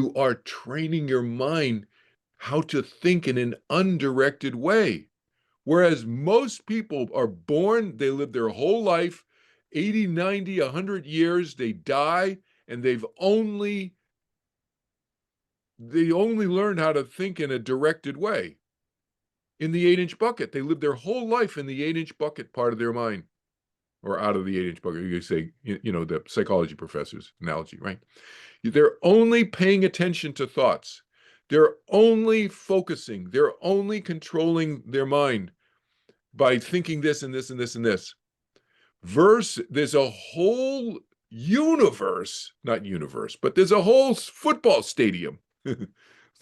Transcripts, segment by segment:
You are training your mind how to think in an undirected way. Whereas most people are born, they live their whole life, 80, 90, 100 years, they die, and they only learned how to think in a directed way. In the 8-inch bucket, they live their whole life in the 8-inch bucket part of their mind, or out of the 8-inch bucket. You say, the psychology professor's analogy, right? They're only paying attention to thoughts. They're only focusing. They're only controlling their mind by thinking this and this and this and this. There's a whole universe, not universe, but there's a whole football stadium. It's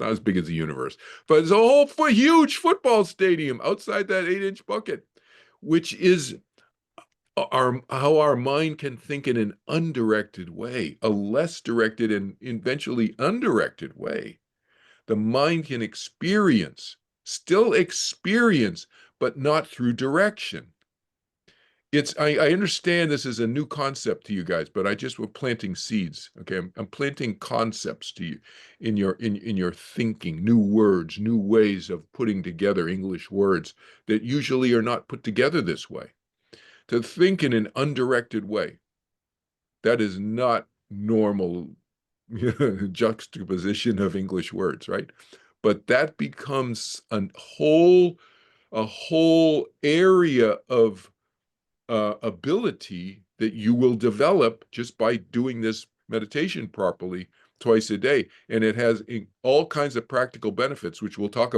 not as big as the universe, but there's a whole huge football stadium outside that 8-inch bucket, which is how our mind can think in an undirected way, a less directed and eventually undirected way. The mind can still experience, but not through direction. I understand this is a new concept to you guys, but I just was planting seeds. Okay, I'm planting concepts to you in your thinking, new words, new ways of putting together English words that usually are not put together this way. To think in an undirected way, that is not normal juxtaposition of English words, right? But that becomes a whole area of ability that you will develop just by doing this meditation properly twice a day. And it has all kinds of practical benefits, which we'll talk about.